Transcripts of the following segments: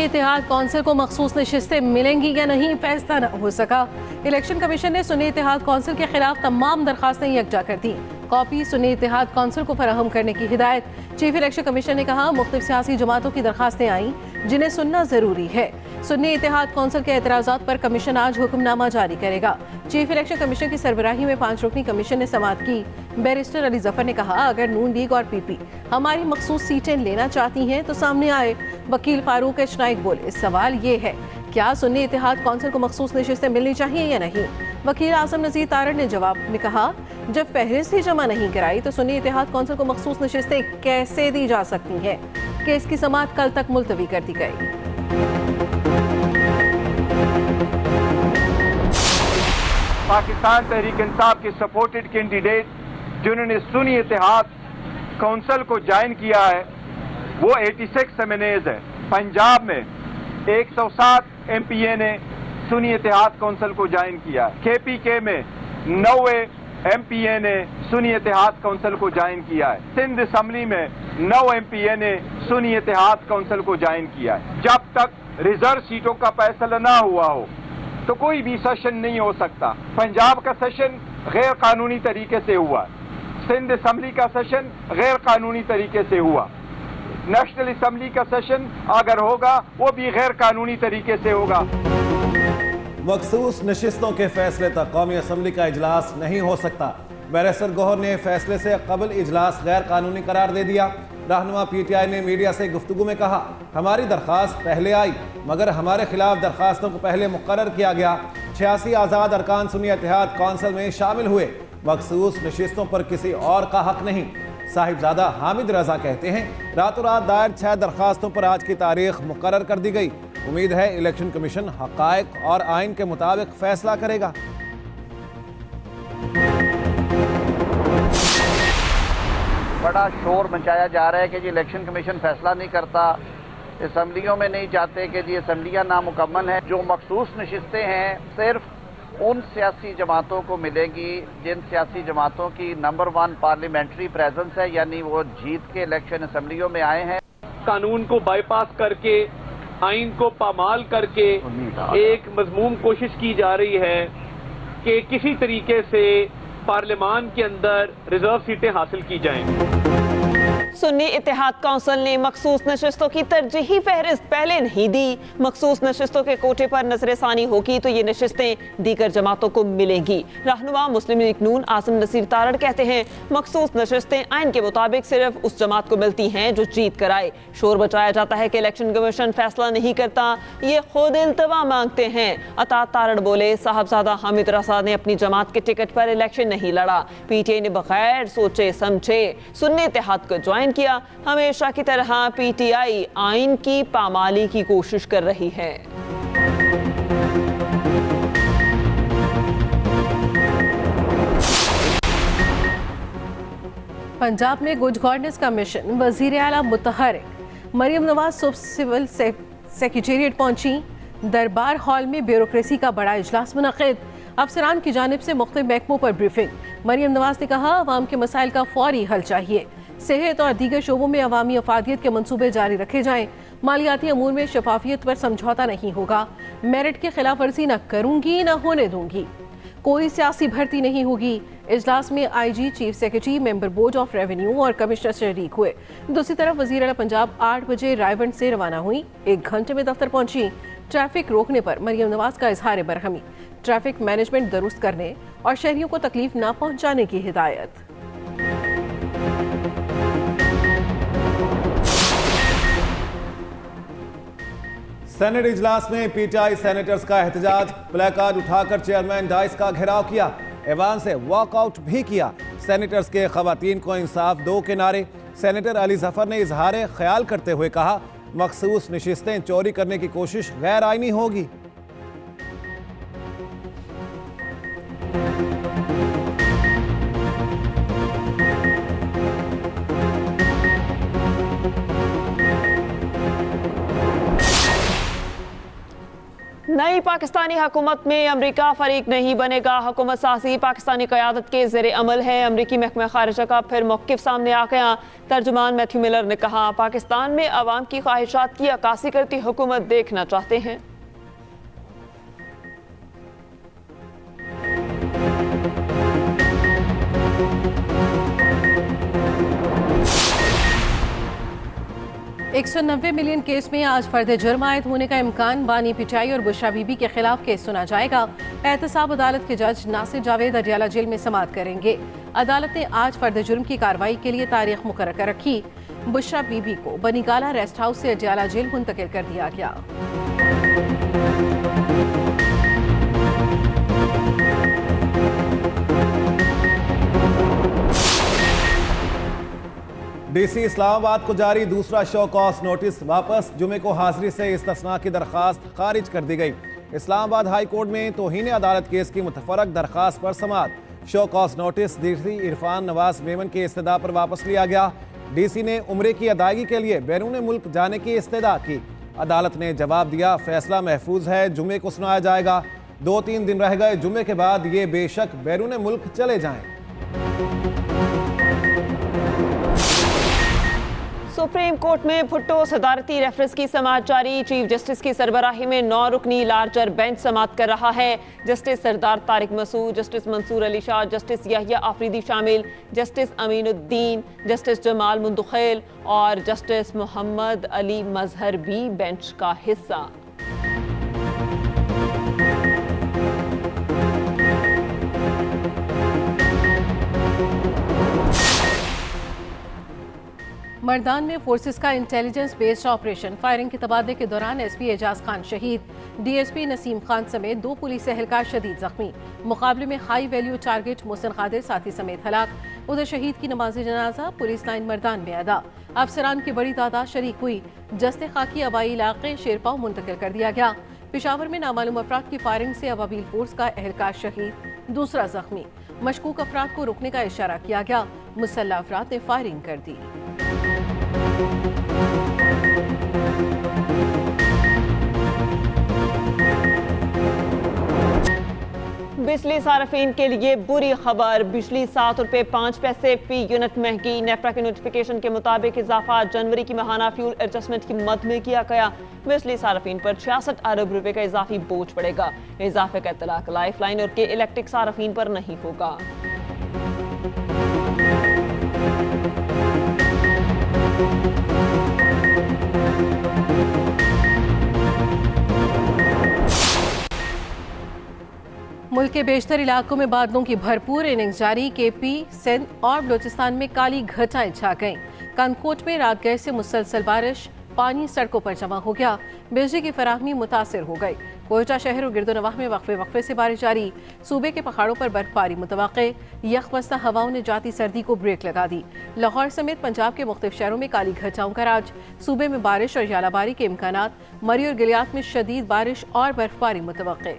इत्तेहाद council को मखसूस नशिस्तें मिलेंगी या नहीं, फैसला न हो सका। इलेक्शन कमीशन ने सुन्नी इत्तेहाद कौंसिल के खिलाफ तमाम दरखास्तें यकजा कर दी। कॉपी सुन्नी इत्तेहाद कौंसिल को फराहम करने की हिदायत। चीफ इलेक्शन कमीशन ने कहा, मुख्तलिफ सियासी जमातों की दरखास्तें आईं जिन्हें सुनना जरूरी है। सुन्नी इत्तेहाद कौंसिल के एतराज़ात पर कमीशन आज हुक्मनामा जारी करेगा। चीफ इलेक्शन कमीशन की सरबराही में 5 रुकनी कमीशन ने समाअत की। बैरिस्टर अली जफर ने कहा, अगर नून लीग और पीपी हमारी मखसूस सीटें लेना चाहती हैं तो सामने आए। वकील फारूक एच नाइक बोले, सवाल ये है क्या सुन्नी इत्तेहाद कौंसिल को मखसूस नशिस्तें मिलनी चाहिए या नहीं। वकील आजम नज़ीर तारड़ ने जवाब में कहा, जब फहरिस्त ही जमा नहीं कराई तो सुन्नी इत्तेहाद कौंसिल को मखसूस नशिस्तें कैसे दी जा सकती हैं। केस की समाअत कल तक मुलतवी कर दी गई। पाकिस्तान तहरीक इंसाफ के सपोर्टेड कैंडिडेट जिन्होंने सुन्नी इत्तेहाद कौंसिल को ज्वाइन किया है वो 86 सेमिनेज है। पंजाब में 107 MPA ने सुन्नी इत्तेहाद कौंसिल को ज्वाइन किया है। KPK में 90 MPA ने सुन्नी इत्तेहाद कौंसिल को ज्वाइन किया है। सिंध असम्बली में 9 MPA ने सुन्नी इत्तेहाद कौंसिल को ज्वाइन किया है। जब तक रिजर्व सीटों का फैसला ना हुआ हो तो कोई भी सेशन नहीं हो सकता। पंजाब का सेशन गैर कानूनी तरीके से हुआ, सिंध असम्बली का सेशन गैर कानूनी तरीके से हुआ, नेशनल असम्बली का सेशन अगर होगा वो भी गैर कानूनी तरीके से होगा। मखसूस नशिस्तों के फैसले तक कौमी असम्बली का इजलास नहीं हो सकता। बैरिस्टर गौहर ने फैसले से कबल इजलास गैर कानूनी करार दे दिया। रहनुमा PTI ने मीडिया से गुफ्तगू में कहा, हमारी दरख्वास्त पहले आई मगर हमारे खिलाफ दरख्वास्तों को पहले मुकर्रर किया गया। 86 आज़ाद अरकान सुन्नी इत्तेहाद कौंसिल में शामिल हुए, मखसूस नशिस्तों पर किसी और का हक नहीं। साहिबजादा हामिद रजा कहते हैं, रातों रात दायर 6 दरख्वास्तों पर आज की तारीख मुकर्रर कर दी गई। उम्मीद है इलेक्शन कमीशन हक़ाइक़ और आइन के मुताबिक फैसला करेगा। बड़ा शोर मचाया जा रहा है कि जी इलेक्शन कमीशन फैसला नहीं करता, असम्बलियों में नहीं जाते कि जी असम्बलियाँ नामुकम्मल हैं। जो मखसूस नशिस्तें हैं सिर्फ उन सियासी जमातों को मिलेगी जिन सियासी जमातों की नंबर 1 पार्लियामेंट्री प्रेजेंस है, यानी वो जीत के इलेक्शन असम्बलियों में आए हैं। कानून को बाईपास करके, आइन को पामाल करके एक मजमूम कोशिश की जा रही है कि किसी तरीके से पार्लियामान के अंदर रिजर्व सीटें हासिल की जाएं। सुन्नी इत्तेहाद कौंसिल ने मखसूस नशिस्तों की तरजीही फहरिस्त पहले नहीं दी। मखसूस नशिस्तों के कोटे पर नजरसानी होगी तो ये नशिस्तें दीगर जमातों को मिलेंगी। रहनुमा मुस्लिम लीग नून आजम नज़ीर तारड़ कहते हैं, मखसूस नशिस्तें आइन के मुताबिक सिर्फ उस जमात को मिलती हैं जो जीत कर आए। शोर बचाया जाता है कि इलेक्शन कमीशन फैसला नहीं करता, ये खुद इल्तवा मांगते हैं। अता तारड़ बोले, साहबजादा हामिद रजा ने अपनी जमात के टिकट पर इलेक्शन नहीं लड़ा। PTI ने बगैर सोचे समझे सुन्नी इत्तेहाद को ज्वाइन किया। हमेशा की तरह PTI आइन की पामाली की कोशिश कर रही है। पंजाब में गुड गवर्नेंस कमीशन वजीर आला मुतहरिक मरियम नवाज सुबह सिविल सेक्रेटेरिएट पहुंची। दरबार हॉल में ब्यूरोक्रेसी का बड़ा इजलास मुनक़िद। अफसरान की जानिब से मुख्तलिफ महकमों पर ब्रीफिंग। मरियम नवाज ने कहा, अवाम के मसाइल का फौरी हल चाहिए। सेहत और दीगर शोबों में अवामी अफादियत के मंसूबे जारी रखे जाएं। मालियाती अमूर में शफाफियत पर समझौता नहीं होगा। मेरिट की खिलाफ वर्जी न करूंगी न होने दूंगी। कोई सियासी भर्ती नहीं होगी। इजलास में IG, chief secretary, member board of revenue और कमिश्नर शरीक हुए। दूसरी तरफ वजीर आला पंजाब 8 बजे रायवंड से रवाना हुई। 1 घंटे में दफ्तर पहुंची। ट्रैफिक रोकने पर मरियम नवाज का इजहार बरहमी। ट्रैफिक मैनेजमेंट दुरुस्त करने और शहरियों को तकलीफ न पहुंचाने की हिदायत। सेनेट इजलास में PTI सेनेटर्स का एहतजाज। प्लेकार्ड उठाकर चेयरमैन डाइस का घेराव किया। ऐवान से वॉकआउट भी किया। सेनेटर्स के खवातीन को इंसाफ दो के नारे। सेनेटर अली जफर ने इजहार ख्याल करते हुए कहा, मखसूस नशिस्तें चोरी करने की कोशिश गैर आइनी होगी। नई नई पाकिस्तानी हुकूमत में अमरीका फरीक नहीं बनेगा। हुकूमत साजी पाकिस्तानी क़यादत के ज़ेर अमल है। अमरीकी महकमा ख़ारिजा का फिर मौक़िफ़ सामने आ गया। तर्जुमान मैथ्यू मिलर ने कहा, पाकिस्तान में अवाम की ख्वाहिशात की अक्कासी करती हुकूमत देखना चाहते हैं। $190 मिलियन केस में आज फर्द जुर्म आयद होने का इम्कान। बानी पिचाई और बुशरा बीबी के खिलाफ केस सुना जाएगा। एहतसाब अदालत के जज नासिर जावेद अडियाला जेल में समाअत करेंगे। अदालत ने आज फर्द जुर्म की कार्रवाई के लिए तारीख मुकर्रर कर रखी। बुशरा बीबी को बनीगाला रेस्ट हाउस से अडियाला जेल मुंतकिल कर दिया गया। डीसी इस्लामाबाद को जारी दूसरा शो कॉज नोटिस वापस। जुमे को हाजिरी से इस्तिस्ना की दरखास्त खारिज कर दी गई। इस्लामाबाद हाई कोर्ट में तौहीन अदालत केस की मुतफरक दरखास्त पर समाअत। Show cause notice DC Irfan Nawaz Memon के इस्तदा पर वापस लिया गया। डीसी ने उम्रे की अदायगी के लिए बैरून मुल्क जाने की इस्तदा की। अदालत ने जवाब दिया, फैसला महफूज है, जुमे को सुनाया जाएगा। 2-3 दिन रह गए जुमे के बाद ये बेशक बैरून मुल्क चले जाएं। सुप्रीम कोर्ट में भुट्टो सदारती रेफरेंस की समाअत जारी। चीफ जस्टिस की सरबराही में 9 रुकनी लार्जर बेंच समाअत कर रहा है। जस्टिस सरदार तारिक मसूद, जस्टिस मंसूर अली शाह, जस्टिस याहिया आफरीदी शामिल, जस्टिस अमीनुद्दीन, जस्टिस जमाल मुंदखेल और जस्टिस मोहम्मद अली मजहर भी बेंच का हिस्सा। मर्दान में फोर्सेस का इंटेलिजेंस बेस्ड ऑपरेशन। फायरिंग के तबादले के दौरान एसपी एजाज खान शहीद, डीएसपी नसीम खान समेत 2 पुलिस एहलकार शदीद जख्मी। मुकाबले में high value target Mohsin Qadir साथी समेत हलाक। उधर शहीद की नमाज जनाजा पुलिस लाइन मर्दान में अदा। अफसरान की बड़ी तादाद शरीक हुई। जस्ते खाकी आबाई इलाके शेरपाव मुंतकिल कर दिया गया। पेशावर में नामालूम अफराद की फायरिंग से अवाबील फोर्स का एहलकार शहीद, दूसरा जख्मी। मशकूक अफराद को रोकने का इशारा किया गया। मुसल्लह अफराद ने फायरिंग कर दी। बिजली सार्फिन के लिए बुरी खबर। बिजली 7 रुपये 5 पैसे फी यूनिट महंगी। नेपरा के नोटिफिकेशन के मुताबिक इजाफा जनवरी की माहाना फ्यूल एडजस्टमेंट की मद में किया गया। बिजली सार्फिन पर 66 अरब रुपए का इजाफी बोझ पड़ेगा। इजाफे का इतलाक लाइफ लाइन और के इलेक्ट्रिक सार्फिन पर नहीं होगा। मुल्क के बेशतर इलाकों में बादलों की भरपूर इनिंग्स जारी। केपी, सिंध और बलूचिस्तान में काली घटाएं छा गईं। कनकोट में रात गए से मुसलसल बारिश, पानी सड़कों पर जमा हो गया। बिजली की फराहमी मुतासिर हो गई। कोयटा शहर और गिरदोनवाह में वक्फे से बारिश जारी। सूबे के पहाड़ों पर बर्फबारी मुतवक्के। यखबस्ता हवाओं ने जाती सर्दी को ब्रेक लगा दी। लाहौर समेत पंजाब के मुख्तलिफ शहरों में काली घटाओं का राज। सूबे में बारिश और यालाबारी के इम्कानात। मरी और गिलियात में शदीद बारिश और बर्फबारी मुतवक्के।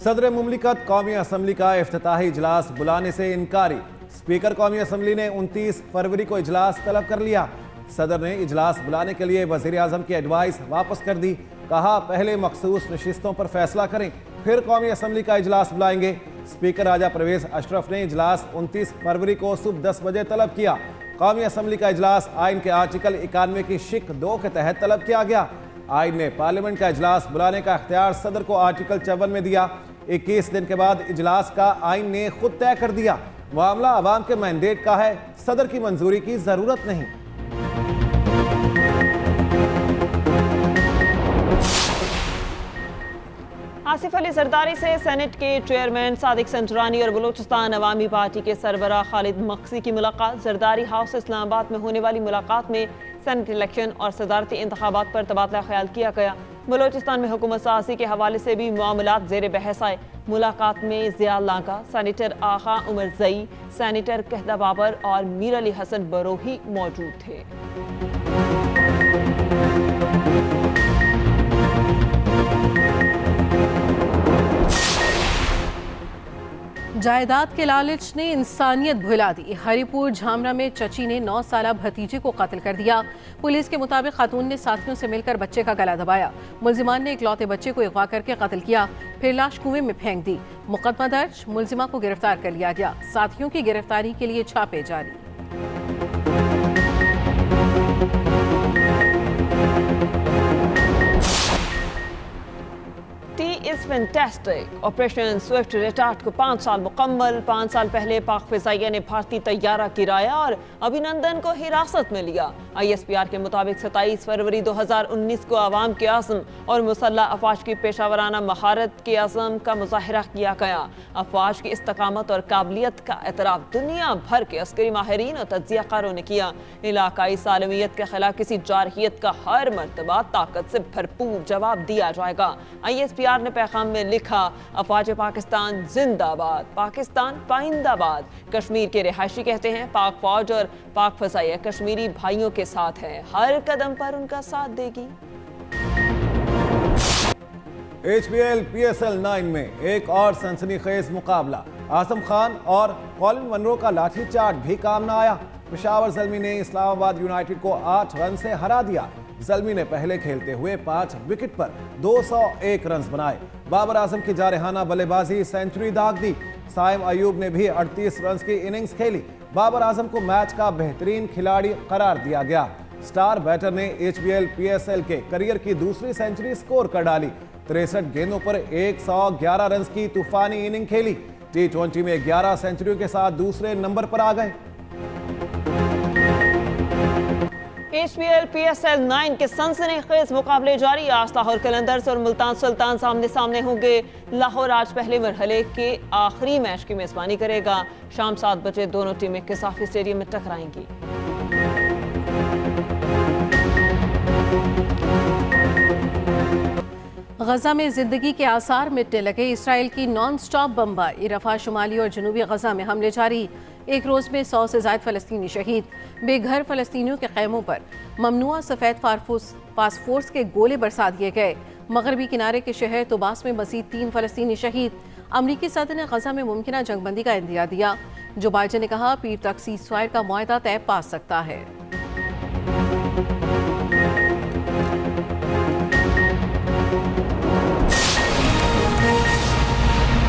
सदर मुमलिकत कौमी असम्बली का इफ्तिताही इजलास बुलाने से इनकारी। स्पीकर कौमी असम्बली ने 29 फरवरी को इजलास तलब कर लिया। सदर ने इजलास बुलाने के लिए वज़ीर आज़म की एडवाइस वापस कर दी। कहा, पहले मखसूस नशिस्तों पर फैसला करें, फिर कौमी असम्बली का इजलास बुलाएंगे। स्पीकर राजा परवेज अशरफ ने इजलास 29 फरवरी को सुबह 10 बजे तलब किया। कौमी असम्बली का इजलास आइन के आर्टिकल 91 की शिक 2 के तहत तलब किया गया। आइन ने पार्लियामेंट का इजलास बुलाने का इख्तियार सदर को आर्टिकल 54 में दिया। 21 दिन के बाद इजलास का आइन ने खुद तय कर दिया। मामला अवाम के मैंडेट का है, सदर की मंजूरी की जरूरत नहीं। आसिफ अली जरदारी से सेनेट के चेयरमैन सादिक संजरानी और बलूचिस्तान अवामी पार्टी के सरबराह खालिद मक्सी की मुलाकात। जरदारी हाउस इस्लामाबाद में होने वाली मुलाकात में सेनेट इलेक्शन और सदारती इंतखाबात पर तबादला ख्याल किया गया। बलूचिस्तान में हुकूमत साजी के हवाले से भी मामलात ज़ेर बहस आए। मुलाकात में ज़िया लांका, सेनेटर आगा उमर जई, सेनेटर कहदा बाबर और मीर अली हसन बरोही मौजूद थे। जायदाद के लालच ने इंसानियत भुला दी। हरिपुर झामरा में चची ने 9 साला भतीजे को कत्ल कर दिया। पुलिस के मुताबिक खातून ने साथियों से मिलकर बच्चे का गला दबाया। मुलजिमान ने इकलौते बच्चे को अगवा करके कत्ल किया, फिर लाश कुएं में फेंक दी। मुकदमा दर्ज, मुलजिमा को गिरफ्तार कर लिया गया। साथियों की गिरफ्तारी के लिए छापे जारी। T is fantastic. Operation Swift retort को 5 साल मुकम्मल। 5 साल पहले पाक फिजाइया ने भारतीय तैयारा गिराया और अभिनंदन को हिरासत में लिया। ISPR के मुताबिक 27 फरवरी 2019 को अवाम के आज़म और मुसल्लह अफवाज की पेशावराना महारत के आज़म का मुजाहिरा किया गया। अफवाज की इस्तकामत और काबिलियत का एतराफ़ दुनिया भर के अस्करी माहिरीन और तज्जियाकारों ने किया। इलाकाई सालमियत के खिलाफ किसी जारहियत का हर मरतबा ताकत से भरपूर जवाब दिया जाएगा। ISPR ने पैगाम में लिखा, अफवाज पाकिस्तान जिंदाबाद, पाकिस्तान पाइंदाबाद। कश्मीर के रिहायशी कहते हैं पाक फौज और पाक फजाइया कश्मीरी भाइयों के साथ है, हर कदम पर उनका साथ देगी। HBL PSL 9 में एक और सनसनीखेज मुकाबला। आजम खान और कॉलिन मनरो का लाठीचार्ज भी काम न आया। पेशावर ज़ल्मी ने इस्लामाबाद यूनाइटेड को 8 रन से हरा दिया। ज़ल्मी ने पहले खेलते हुए 5 विकेट पर 201 रन बनाए। बाबर आजम की जारहाना बल्लेबाजी सेंचुरी दाग दी। साइम अयूब ने भी 38 रन की इनिंग्स खेली। बाबर आजम को मैच का बेहतरीन खिलाड़ी करार दिया गया। स्टार बैटर ने HBL PSL के करियर की दूसरी सेंचुरी स्कोर कर डाली। 63 गेंदों पर 111 रन की तूफानी इनिंग खेली। T20 में 11 सेंचुरियों के साथ दूसरे नंबर पर आ गए। HBL PSL 9 के सनसनीखेज मुकाबले जारी। आज लाहौर कलंदर्स और मुल्तान सुल्तान सामने सामने होंगे। लाहौर आज पहले मरहले के आखिरी मैच की मेजबानी करेगा। शाम 7 बजे दोनों टीमें किसाफी स्टेडियम में टकराएंगी। गजा में जिंदगी के आसार मिटने लगे। इसराइल की नॉन स्टॉप बमबारी। रफा, शुमाली और जनूबी गजा में हमले जारी। एक रोज में 100 से ज्यादा फलस्तीनी शहीद। बेघर फलस्तीनियों के खैमों पर ममनुआ सफेद फास्फोर्स के गोले बरसा दिए गए। मगरबी किनारे के शहर तुबास में मजीद 3 फलस्तीनी शहीद। अमरीकी सदर ने गजा में मुमकिन जंगबंदी का इंदिया दिया। जो बाइडेन ने कहा, पीर तक सीज़फायर का मुआहदा तय पा सकता है।